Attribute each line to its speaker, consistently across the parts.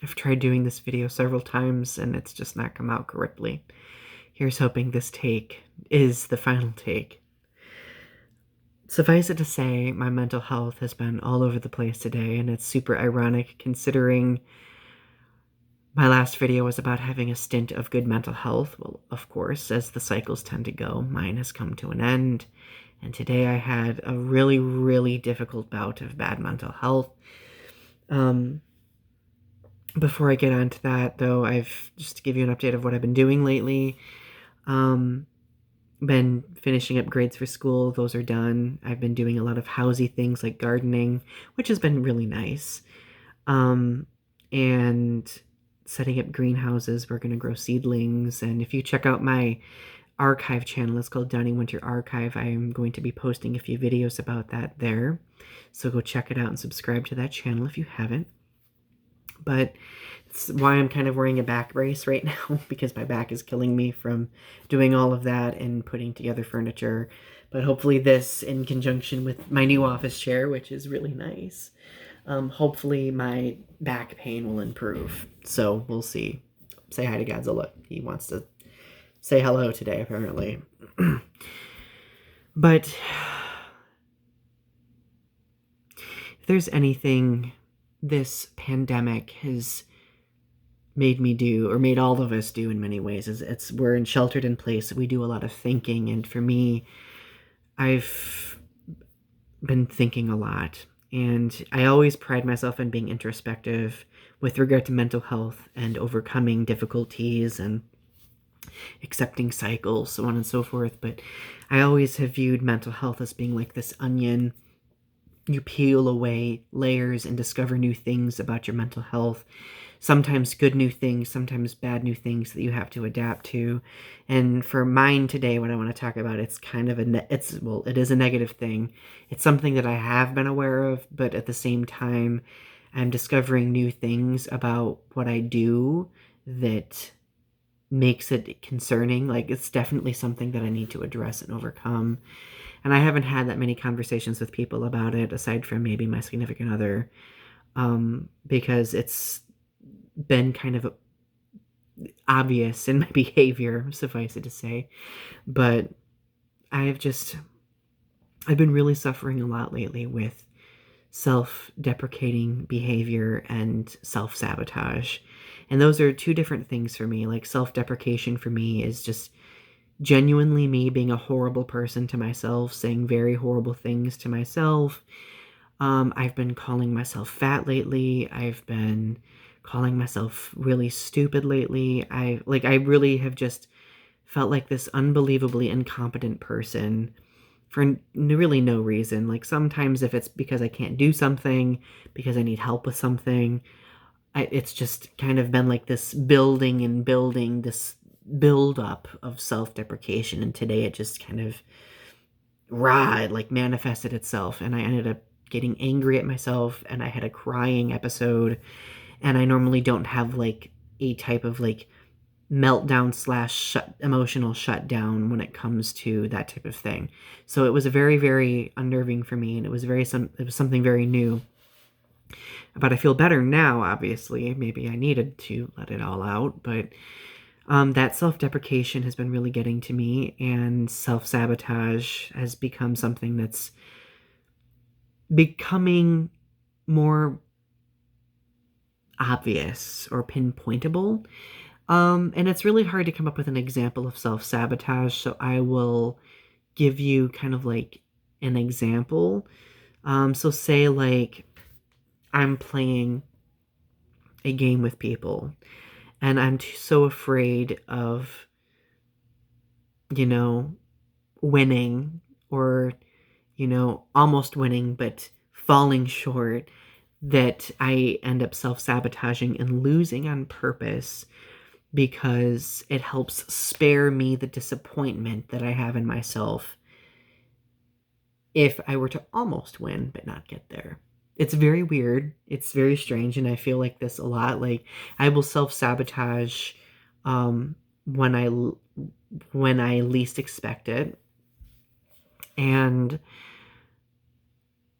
Speaker 1: I've tried doing this video several times and it's just not come out correctly. Here's hoping this take is the final take. Suffice it to say, my mental health has been all over the place today, and it's super ironic considering my last video was about having a stint of good mental health. Well, of course, as the cycles tend to go, mine has come to an end. And today I had a really, really difficult bout of bad mental health. Before I get on to that, though, just to give you an update of what I've been doing lately. Been finishing up grades for school. Those are done. I've been doing a lot of housey things like gardening, which has been really nice. And setting up greenhouses. We're going to grow seedlings. And if you check out my archive channel, it's called Donny Winter Archive. I'm going to be posting a few videos about that there. So go check it out and subscribe to that channel if you haven't. But it's why I'm kind of wearing a back brace right now, because my back is killing me from doing all of that and putting together furniture. But hopefully this, in conjunction with my new office chair, which is really nice, hopefully my back pain will improve. So we'll see. Say hi to Godzilla. He wants to say hello today, apparently. But if there's anything this pandemic has made me do, or made all of us do in many ways, is we're sheltered in place. We do a lot of thinking, and for me, I've been thinking a lot, and I always pride myself in being introspective with regard to mental health and overcoming difficulties and accepting cycles, so on and so forth. But I always have viewed mental health as being like this onion. You peel away layers and discover new things about your mental health. Sometimes good new things, sometimes bad new things that you have to adapt to. And for mine today, what I want to talk about, it's kind of it is a negative thing. It's something that I have been aware of, but at the same time, I'm discovering new things about what I do that makes it concerning. Like, it's definitely something that I need to address and overcome. And I haven't had that many conversations with people about it, aside from maybe my significant other, because it's been kind of obvious in my behavior, suffice it to say. But I've been really suffering a lot lately with self-deprecating behavior and self-sabotage. And those are two different things for me. Like, self-deprecation for me is just genuinely me being a horrible person to myself, saying very horrible things to myself. I've been calling myself fat lately. I've been calling myself really stupid lately. I really have just felt like this unbelievably incompetent person for really no reason. Like, sometimes if it's because I can't do something, because I need help with something, it's just kind of been like this building and building, this build up of self-deprecation, and today it just kind of manifested itself, and I ended up getting angry at myself, and I had a crying episode. And I normally don't have like a type of like meltdown slash emotional shutdown when it comes to that type of thing. So it was a very, very unnerving for me, and it was something very new. But I feel better now, obviously. Maybe I needed to let it all out, but that self-deprecation has been really getting to me, and self-sabotage has become something that's becoming more obvious or pinpointable. And it's really hard to come up with an example of self-sabotage, so I will give you kind of like an example. So say like I'm playing a game with people, and I'm so afraid of, winning, or, almost winning, but falling short, that I end up self-sabotaging and losing on purpose, because it helps spare me the disappointment that I have in myself if I were to almost win but not get there. It's very weird. It's very strange, and I feel like this a lot. Like, I will self-sabotage when I least expect it. And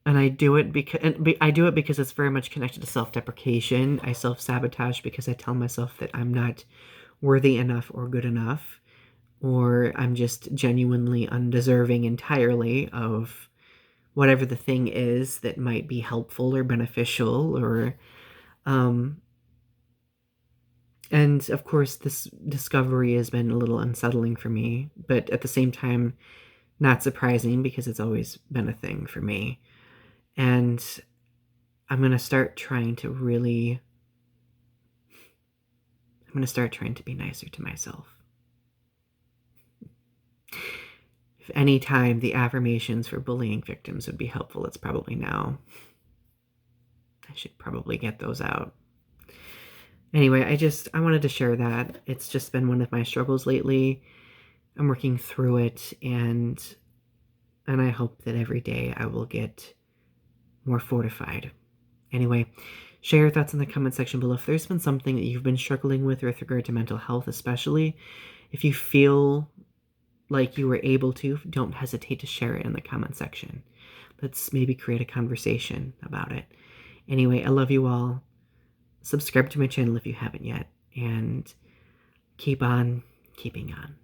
Speaker 1: And I do it because it's very much connected to self-deprecation. I self-sabotage because I tell myself that I'm not worthy enough or good enough, or I'm just genuinely undeserving entirely of whatever the thing is that might be helpful or beneficial, or um and of course this discovery has been a little unsettling for me, but at the same time not surprising because it's always been a thing for me. And I'm going to start trying to be nicer to myself. If any time the affirmations for bullying victims would be helpful, it's probably now. I should probably get those out. Anyway, I wanted to share that. It's just been one of my struggles lately. I'm working through it, and I hope that every day I will get more fortified. Anyway, share your thoughts in the comment section below. If there's been something that you've been struggling with regard to mental health, especially, if you feel like you were able to, don't hesitate to share it in the comment section. Let's maybe create a conversation about it. Anyway, I love you all. Subscribe to my channel if you haven't yet, and keep on keeping on.